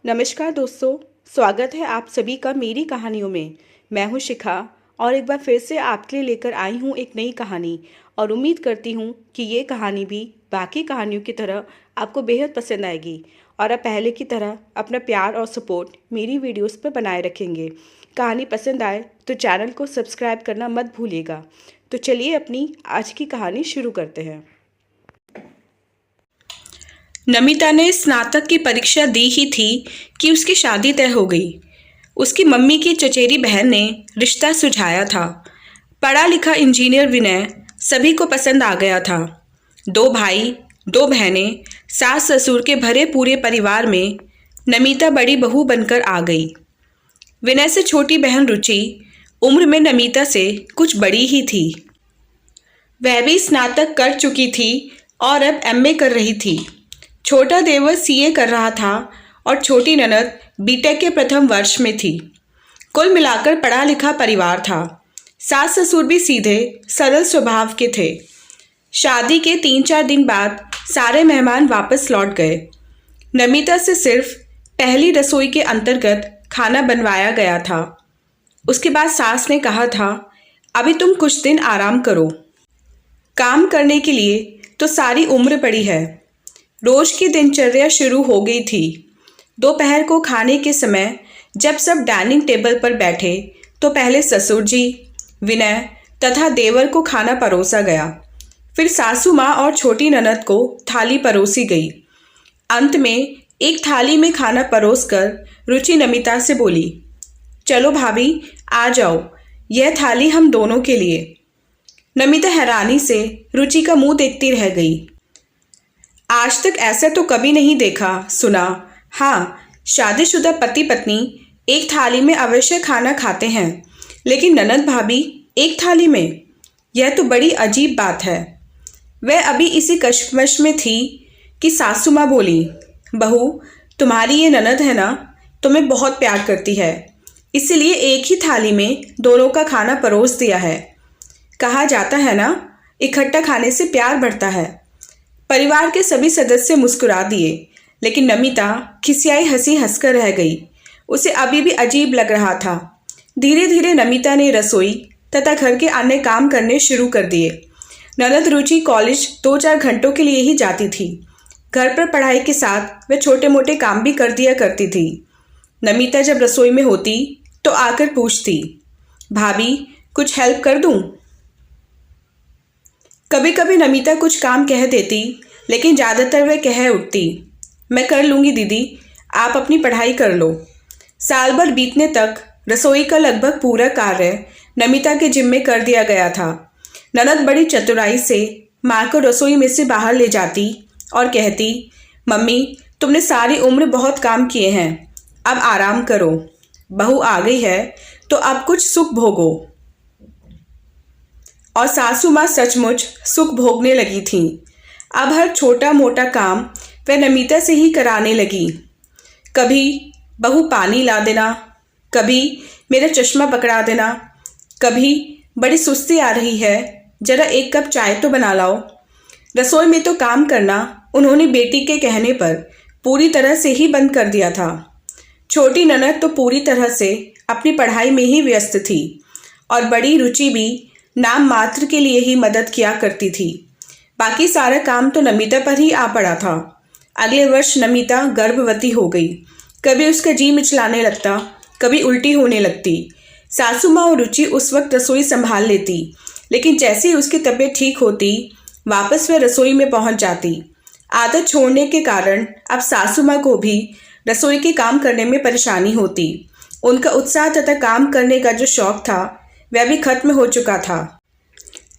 नमस्कार दोस्तों, स्वागत है आप सभी का मेरी कहानियों में। मैं हूं शिखा और एक बार फिर से आपके लिए लेकर आई हूं एक नई कहानी और उम्मीद करती हूं कि ये कहानी भी बाकी कहानियों की तरह आपको बेहद पसंद आएगी और आप पहले की तरह अपना प्यार और सपोर्ट मेरी वीडियोस पर बनाए रखेंगे। कहानी पसंद आए तो चैनल को सब्सक्राइब करना मत भूलिएगा। तो चलिए अपनी आज की कहानी शुरू करते हैं। नमिता ने स्नातक की परीक्षा दी ही थी कि उसकी शादी तय हो गई। उसकी मम्मी की चचेरी बहन ने रिश्ता सुझाया था। पढ़ा लिखा इंजीनियर विनय सभी को पसंद आ गया था। 2 भाई 2 बहनें, सास ससुर के भरे पूरे परिवार में नमिता बड़ी बहू बनकर आ गई। विनय से छोटी बहन रुचि उम्र में नमिता से कुछ बड़ी ही थी। वह भी स्नातक कर चुकी थी और अब एमए कर रही थी। छोटा देवर सीए कर रहा था और छोटी ननद बीटेक के प्रथम वर्ष में थी। कुल मिलाकर पढ़ा लिखा परिवार था। सास ससुर भी सीधे सरल स्वभाव के थे। शादी के 3-4 दिन बाद सारे मेहमान वापस लौट गए। नमिता से सिर्फ पहली रसोई के अंतर्गत खाना बनवाया गया था। उसके बाद सास ने कहा था, अभी तुम कुछ दिन आराम करो। काम करने के लिए तो सारी उम्र पड़ी है। रोज की दिनचर्या शुरू हो गई थी। दोपहर को खाने के समय जब सब डाइनिंग टेबल पर बैठे तो पहले ससुर जी, विनय तथा देवर को खाना परोसा गया। फिर सासू माँ और छोटी ननद को थाली परोसी गई। अंत में एक थाली में खाना परोसकर रुचि नमिता से बोली, चलो भाभी आ जाओ, यह थाली हम दोनों के लिए। नमिता हैरानी से रुचि का मुंह देखती रह गई। आज तक ऐसा तो कभी नहीं देखा सुना। हाँ, शादीशुदा पति पत्नी एक थाली में अवश्य खाना खाते हैं, लेकिन ननद भाभी एक थाली में, यह तो बड़ी अजीब बात है। वह अभी इसी कश्मकश में थी कि सासू माँ बोली, बहू तुम्हारी ये ननद है ना, तुम्हें बहुत प्यार करती है, इसीलिए एक ही थाली में दोनों का खाना परोस दिया है। कहा जाता है ना, इकट्ठा खाने से प्यार बढ़ता है। परिवार के सभी सदस्य मुस्कुरा दिए, लेकिन नमिता खिसियाई हंसी हंसकर रह गई। उसे अभी भी अजीब लग रहा था। धीरे धीरे नमिता ने रसोई तथा घर के अन्य काम करने शुरू कर दिए। ननद रुचि कॉलेज 2-4 घंटों के लिए ही जाती थी। घर पर पढ़ाई के साथ वह छोटे मोटे काम भी कर दिया करती थी। नमिता जब रसोई में होती तो आकर पूछती, भाभी कुछ हेल्प कर दूं? कभी कभी नमिता कुछ काम कह देती, लेकिन ज़्यादातर वह कह उठती, मैं कर लूँगी दीदी, आप अपनी पढ़ाई कर लो। साल भर बीतने तक रसोई का लगभग पूरा कार्य नमिता के जिम्मे कर दिया गया था। ननद बड़ी चतुराई से माँ को रसोई में से बाहर ले जाती और कहती, मम्मी तुमने सारी उम्र बहुत काम किए हैं, अब आराम करो। बहू आ गई है तो अब कुछ सुख भोगो। और सासू माँ सचमुच सुख भोगने लगी थीं। अब हर छोटा मोटा काम वह नमिता से ही कराने लगी। कभी बहू पानी ला देना, कभी मेरा चश्मा पकड़ा देना, कभी बड़ी सुस्ती आ रही है, जरा एक कप चाय तो बना लाओ। रसोई में तो काम करना उन्होंने बेटी के कहने पर पूरी तरह से ही बंद कर दिया था। छोटी ननद तो पूरी तरह से अपनी पढ़ाई में ही व्यस्त थी और बड़ी रुचि भी नाम मात्र के लिए ही मदद किया करती थी। बाकी सारा काम तो नमिता पर ही आ पड़ा था। अगले वर्ष नमिता गर्भवती हो गई। कभी उसका जी मिचलाने लगता, कभी उल्टी होने लगती। सासू माँ और रुचि उस वक्त रसोई संभाल लेती, लेकिन जैसे ही उसकी तबीयत ठीक होती वापस वह रसोई में पहुंच जाती। आदत छोड़ने के कारण अब सासू माँ को भी रसोई के काम करने में परेशानी होती। उनका उत्साह तथा काम करने का जो शौक था वह भी खत्म हो चुका था।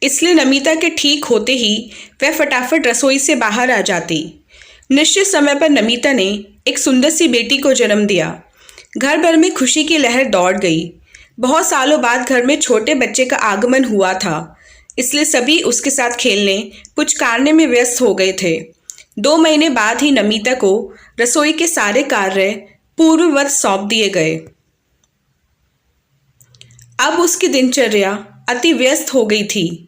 इसलिए नमिता के ठीक होते ही वह फटाफट रसोई से बाहर आ जाती। निश्चित समय पर नमिता ने एक सुंदर सी बेटी को जन्म दिया। घर भर में खुशी की लहर दौड़ गई। बहुत सालों बाद घर में छोटे बच्चे का आगमन हुआ था, इसलिए सभी उसके साथ खेलने पुचकारने में व्यस्त हो गए थे। 2 महीने बाद ही नमिता को रसोई के सारे कार्य पूर्ववत सौंप दिए गए। अब उसकी दिनचर्या अति व्यस्त हो गई थी।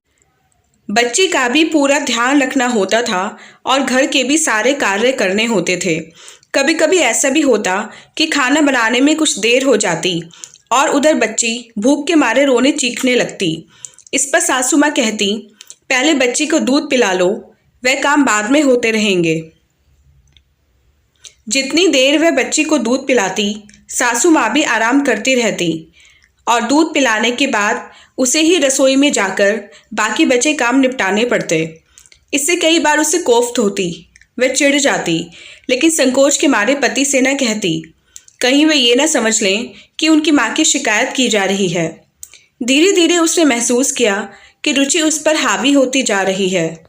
बच्ची का भी पूरा ध्यान रखना होता था और घर के भी सारे कार्य करने होते थे। कभी कभी ऐसा भी होता कि खाना बनाने में कुछ देर हो जाती और उधर बच्ची भूख के मारे रोने चीखने लगती। इस पर सासू माँ कहती, पहले बच्ची को दूध पिला लो, वह काम बाद में होते रहेंगे। जितनी देर वह बच्ची को दूध पिलाती, सासू माँ भी आराम करती रहती और दूध पिलाने के बाद उसे ही रसोई में जाकर बाकी बचे काम निपटाने पड़ते। इससे कई बार उसे कोफ्त होती, वह चिढ़ जाती, लेकिन संकोच के मारे पति से न कहती, कहीं वे ये न समझ लें कि उनकी माँ की शिकायत की जा रही है। धीरे धीरे उसने महसूस किया कि रुचि उस पर हावी होती जा रही है।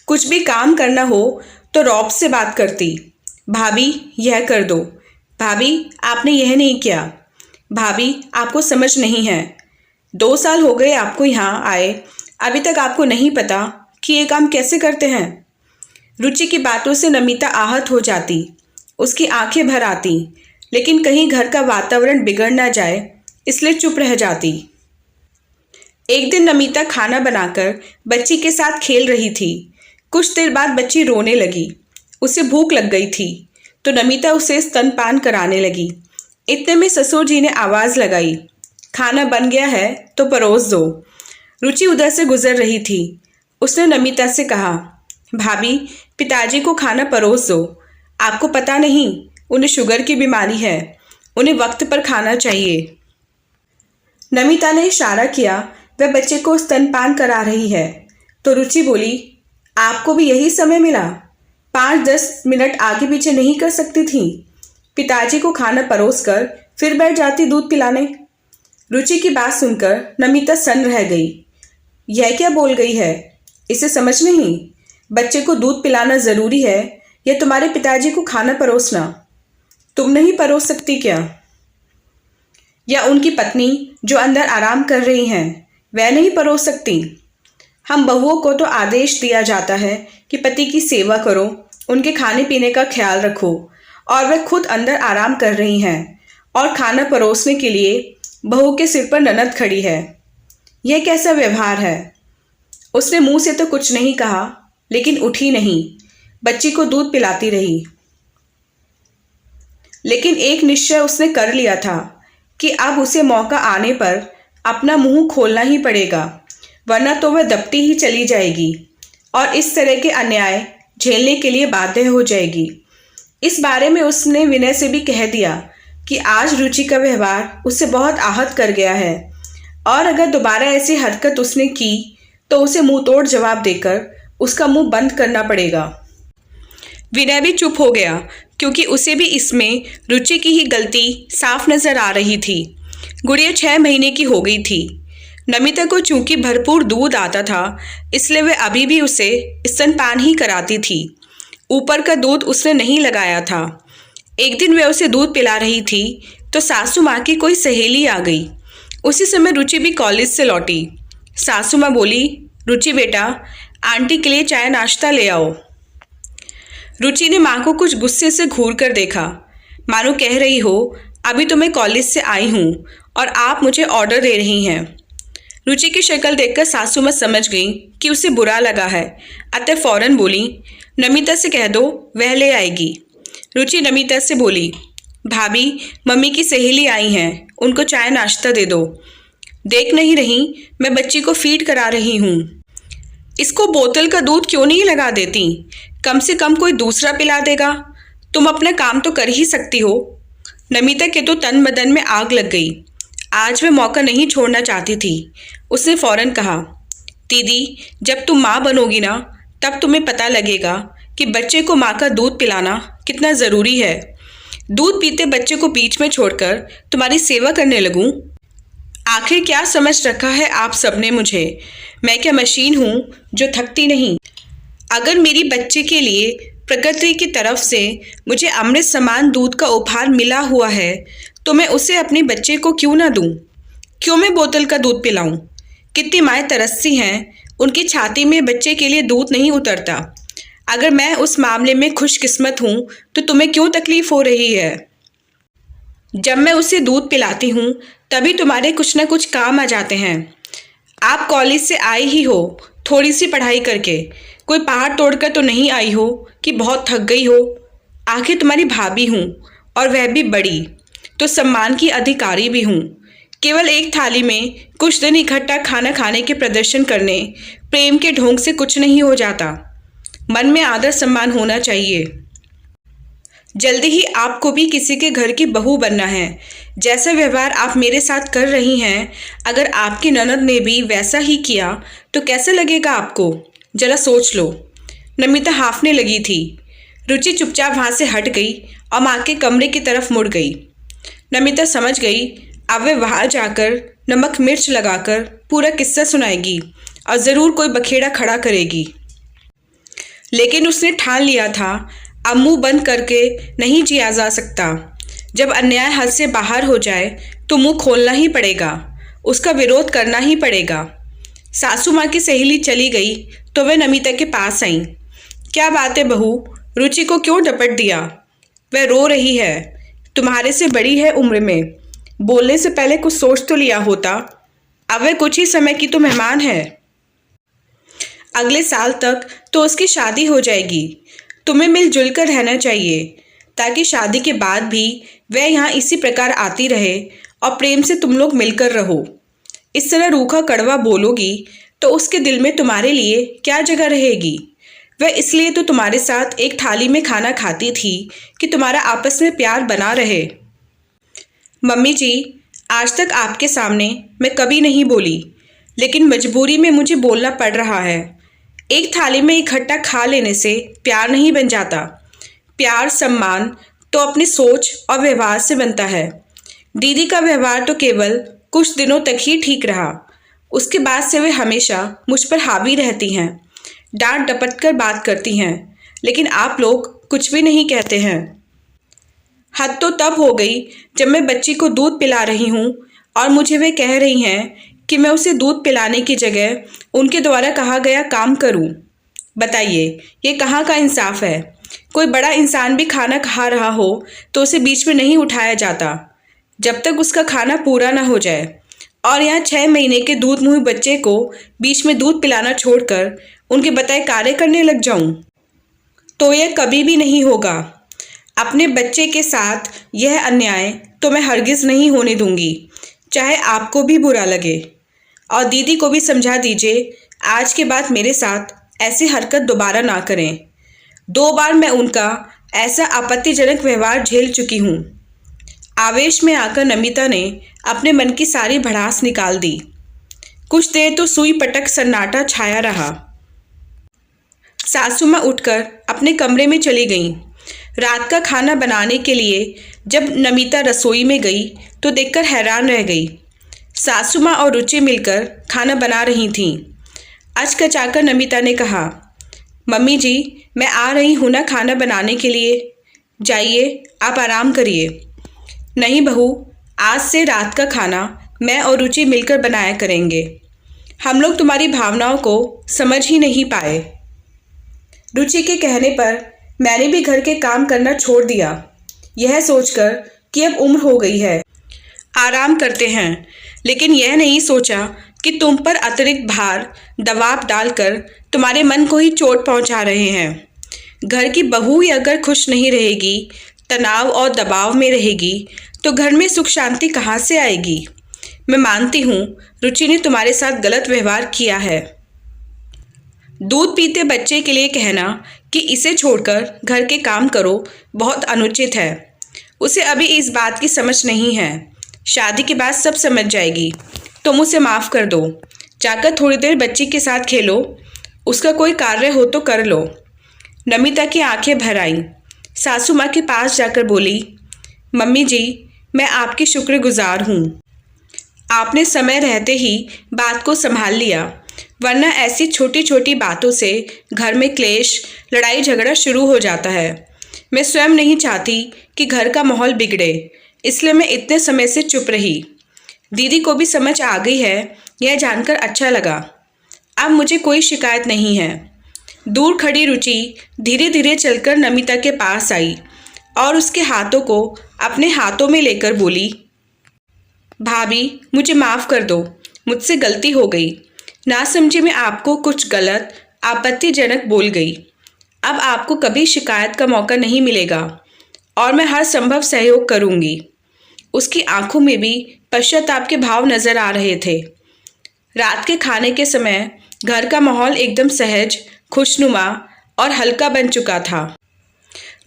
कुछ भी काम करना हो तो रौब से बात करती, भाभी यह कर दो, भाभी आपने यह नहीं किया, भाभी आपको समझ नहीं है, 2 साल हो गए आपको यहाँ आए, अभी तक आपको नहीं पता कि ये काम कैसे करते हैं। रुचि की बातों से नमिता आहत हो जाती, उसकी आंखें भर आती, लेकिन कहीं घर का वातावरण बिगड़ ना जाए इसलिए चुप रह जाती। एक दिन नमिता खाना बनाकर बच्ची के साथ खेल रही थी। कुछ देर बाद बच्ची रोने लगी, उसे भूख लग गई थी तो नमिता उसे स्तनपान कराने लगी। इतने में ससुर जी ने आवाज़ लगाई, खाना बन गया है तो परोस दो। रुचि उधर से गुजर रही थी। उसने नमिता से कहा, भाभी पिताजी को खाना परोस दो, आपको पता नहीं उन्हें शुगर की बीमारी है, उन्हें वक्त पर खाना चाहिए। नमिता ने इशारा किया, वह बच्चे को स्तनपान करा रही है। तो रुचि बोली, आपको भी यही समय मिला, 5-10 मिनट आगे पीछे नहीं कर सकती थी? पिताजी को खाना परोस कर फिर बैठ जाती दूध पिलाने। रुचि की बात सुनकर नमिता सन्न रह गई। यह क्या बोल गई है, इसे समझ नहीं? बच्चे को दूध पिलाना ज़रूरी है या तुम्हारे पिताजी को खाना परोसना? तुम नहीं परोस सकती क्या? या उनकी पत्नी जो अंदर आराम कर रही हैं वह नहीं परोस सकती? हम बहुओं को तो आदेश दिया जाता है कि पति की सेवा करो, उनके खाने पीने का ख्याल रखो, और वह खुद अंदर आराम कर रही हैं और खाना परोसने के लिए बहू के सिर पर ननद खड़ी है। यह कैसा व्यवहार है? उसने मुंह से तो कुछ नहीं कहा, लेकिन उठी नहीं, बच्ची को दूध पिलाती रही। लेकिन एक निश्चय उसने कर लिया था कि अब उसे मौका आने पर अपना मुंह खोलना ही पड़ेगा, वरना तो वह दबती ही चली जाएगी और इस तरह के अन्याय झेलने के लिए बाध्य हो जाएगी। इस बारे में उसने विनय से भी कह दिया कि आज रुचि का व्यवहार उसे बहुत आहत कर गया है और अगर दोबारा ऐसी हरकत उसने की तो उसे मुंह तोड़ जवाब देकर उसका मुंह बंद करना पड़ेगा। विनय भी चुप हो गया क्योंकि उसे भी इसमें रुचि की ही गलती साफ नजर आ रही थी। गुड़िया 6 महीने की हो गई थी। नमिता को चूंकि भरपूर दूध आता था इसलिए वह अभी भी उसे स्तनपान ही कराती थी। ऊपर का दूध उसने नहीं लगाया था। एक दिन वह उसे दूध पिला रही थी तो सासू माँ की कोई सहेली आ गई। उसी समय रुचि भी कॉलेज से लौटी। सासू माँ बोली, रुचि बेटा आंटी के लिए चाय नाश्ता ले आओ। रुचि ने माँ को कुछ गुस्से से घूर कर देखा, मानो कह रही हो, अभी तो मैं कॉलेज से आई हूँ और आप मुझे ऑर्डर दे रही हैं। रुचि की शक्ल देखकर सासू माँ समझ गई कि उसे बुरा लगा है, अतः फौरन बोली, नमिता से कह दो वह ले आएगी। रुचि नमिता से बोली, भाभी मम्मी की सहेली आई हैं, उनको चाय नाश्ता दे दो। देख नहीं रही मैं बच्ची को फीड करा रही हूँ, इसको बोतल का दूध क्यों नहीं लगा देती? कम से कम कोई दूसरा पिला देगा। तुम अपना काम तो कर ही सकती हो। नमिता के तो तन बदन में आग लग गई। आज वह मौका नहीं छोड़ना चाहती थी। उसने फौरन कहा, दीदी जब तुम माँ बनोगी ना तब तुम्हें पता लगेगा कि बच्चे को माँ का दूध पिलाना कितना ज़रूरी है। दूध पीते बच्चे को बीच में छोड़कर तुम्हारी सेवा करने लगूं? आखिर क्या समझ रखा है आप सबने मुझे? मैं क्या मशीन हूँ जो थकती नहीं? अगर मेरी बच्चे के लिए प्रकृति की तरफ से मुझे अमृत समान दूध का उपहार मिला हुआ है तो मैं उसे अपने बच्चे को क्यों ना दूं? क्यों मैं बोतल का दूध पिलाऊं? कितनी माएँ तरसती हैं, उनकी छाती में बच्चे के लिए दूध नहीं उतरता। अगर मैं उस मामले में खुशकिस्मत हूँ तो तुम्हें क्यों तकलीफ़ हो रही है? जब मैं उसे दूध पिलाती हूँ तभी तुम्हारे कुछ ना कुछ काम आ जाते हैं। आप कॉलेज से आए ही हो थोड़ी सी पढ़ाई करके, कोई पहाड़ तोड़कर तो नहीं आई हो कि बहुत थक गई हो। आखिर तुम्हारी भाभी हूँ, और वह भी बड़ी, तो सम्मान की अधिकारी भी हूँ। केवल एक थाली में कुछ दिन इकट्ठा खाना खाने के प्रदर्शन करने प्रेम के ढोंग से कुछ नहीं हो जाता। मन में आदर सम्मान होना चाहिए। जल्दी ही आपको भी किसी के घर की बहू बनना है। जैसा व्यवहार आप मेरे साथ कर रही हैं, अगर आपकी ननद ने भी वैसा ही किया तो कैसा लगेगा आपको? जरा सोच लो। नमिता हाँफने लगी थी। रुचि चुपचाप वहाँ से हट गई और माँ के कमरे की तरफ मुड़ गई। नमिता समझ गई अब वह वहाँ जाकर नमक मिर्च लगाकर पूरा किस्सा सुनाएगी और ज़रूर कोई बखेड़ा खड़ा करेगी। लेकिन उसने ठान लिया था अब मुंह बंद करके नहीं जिया जा सकता। जब अन्याय हद से बाहर हो जाए तो मुंह खोलना ही पड़ेगा, उसका विरोध करना ही पड़ेगा। सासू माँ की सहेली चली गई तो वह नमिता के पास आई। क्या बात है बहू, रुचि को क्यों डपट दिया? वह रो रही है। तुम्हारे से बड़ी है उम्र में, बोलने से पहले कुछ सोच तो लिया होता। अब वह कुछ ही समय की तो मेहमान है। अगले साल तक तो उसकी शादी हो जाएगी। तुम्हें मिलजुल कर रहना चाहिए ताकि शादी के बाद भी वह यहाँ इसी प्रकार आती रहे और प्रेम से तुम लोग मिलकर रहो। इस तरह रूखा कड़वा बोलोगी तो उसके दिल में तुम्हारे लिए क्या जगह रहेगी? वह इसलिए तो तुम्हारे साथ एक थाली में खाना खाती थी कि तुम्हारा आपस में प्यार बना रहे। मम्मी जी, आज तक आपके सामने मैं कभी नहीं बोली, लेकिन मजबूरी में मुझे बोलना पड़ रहा है। एक थाली में इकट्ठा खा लेने से प्यार नहीं बन जाता। प्यार सम्मान तो अपनी सोच और व्यवहार से बनता है। दीदी का व्यवहार तो केवल कुछ दिनों तक ही ठीक रहा, उसके बाद से वे हमेशा मुझ पर हावी रहती हैं, डांट डपट कर बात करती हैं, लेकिन आप लोग कुछ भी नहीं कहते हैं। हद तो तब हो गई जब मैं बच्ची को दूध पिला रही हूँ और मुझे वे कह रही हैं कि मैं उसे दूध पिलाने की जगह उनके द्वारा कहा गया काम करूं। बताइए, ये कहाँ का इंसाफ है? कोई बड़ा इंसान भी खाना खा रहा हो तो उसे बीच में नहीं उठाया जाता जब तक उसका खाना पूरा ना हो जाए। और यहाँ 6 महीने के दूध मुँह बच्चे को बीच में दूध पिलाना छोड़कर उनके बताए कार्य करने लग जाऊं तो यह कभी भी नहीं होगा। अपने बच्चे के साथ यह अन्याय तो मैं हरगिज़ नहीं होने दूंगी, चाहे आपको भी बुरा लगे। और दीदी को भी समझा दीजिए आज के बाद मेरे साथ ऐसी हरकत दोबारा ना करें। 2 बार मैं उनका ऐसा आपत्तिजनक व्यवहार झेल चुकी हूँ। आवेश में आकर नमिता ने अपने मन की सारी भड़ास निकाल दी। कुछ देर तो सुई पटक सन्नाटा छाया रहा। सासू माँ उठकर अपने कमरे में चली गईं। रात का खाना बनाने के लिए जब नमिता रसोई में गई तो देखकर हैरान रह गई। सासू माँ और रुचि मिलकर खाना बना रही थीं। अचकचाकर नमिता ने कहा, मम्मी जी, मैं आ रही हूँ ना खाना बनाने के लिए। जाइए, आप आराम करिए। नहीं बहू, आज से रात का खाना मैं और रुचि मिलकर बनाया करेंगे। हम लोग तुम्हारी भावनाओं को समझ ही नहीं पाए। रुचि के कहने पर मैंने भी घर के काम करना छोड़ दिया, यह सोचकर कि अब उम्र हो गई है, आराम करते हैं। लेकिन यह नहीं सोचा कि तुम पर अतिरिक्त भार, दबाव डालकर तुम्हारे मन को ही चोट पहुंचा रहे हैं। घर की बहू ही अगर खुश नहीं रहेगी, तनाव और दबाव में रहेगी, तो घर में सुख शांति कहाँ से आएगी? मैं मानती हूँ रुचि ने तुम्हारे साथ गलत व्यवहार किया है। दूध पीते बच्चे के लिए कहना कि इसे छोड़कर घर के काम करो बहुत अनुचित है। उसे अभी इस बात की समझ नहीं है, शादी के बाद सब समझ जाएगी। तुम उसे माफ़ कर दो, जाकर थोड़ी देर बच्ची के साथ खेलो, उसका कोई कार्य हो तो कर लो। नमिता की आंखें भर आईं। सासू माँ के पास जाकर बोली, मम्मी जी, मैं आपकी शुक्रगुजार हूँ। आपने समय रहते ही बात को संभाल लिया, वरना ऐसी छोटी छोटी बातों से घर में क्लेश, लड़ाई झगड़ा शुरू हो जाता है। मैं स्वयं नहीं चाहती कि घर का माहौल बिगड़े, इसलिए मैं इतने समय से चुप रही। दीदी को भी समझ आ गई है, यह जानकर अच्छा लगा। अब मुझे कोई शिकायत नहीं है। दूर खड़ी रुचि धीरे धीरे चलकर नमिता के पास आई और उसके हाथों को अपने हाथों में लेकर बोली, भाभी, मुझे माफ़ कर दो, मुझसे गलती हो गई। ना समझे मैं आपको कुछ गलत आपत्तिजनक बोल गई। अब आपको कभी शिकायत का मौका नहीं मिलेगा और मैं हर संभव सहयोग करूंगी। उसकी आंखों में भी पश्चाताप के भाव नजर आ रहे थे। रात के खाने के समय घर का माहौल एकदम सहज, खुशनुमा और हल्का बन चुका था।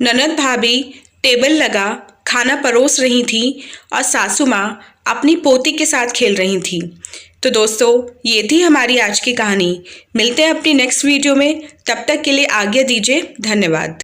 ननद भाभी टेबल लगा खाना परोस रही थी और सासू माँ अपनी पोती के साथ खेल रही थी। तो दोस्तों, ये थी हमारी आज की कहानी। मिलते हैं अपनी नेक्स्ट वीडियो में। तब तक के लिए आज्ञा दीजिए। धन्यवाद।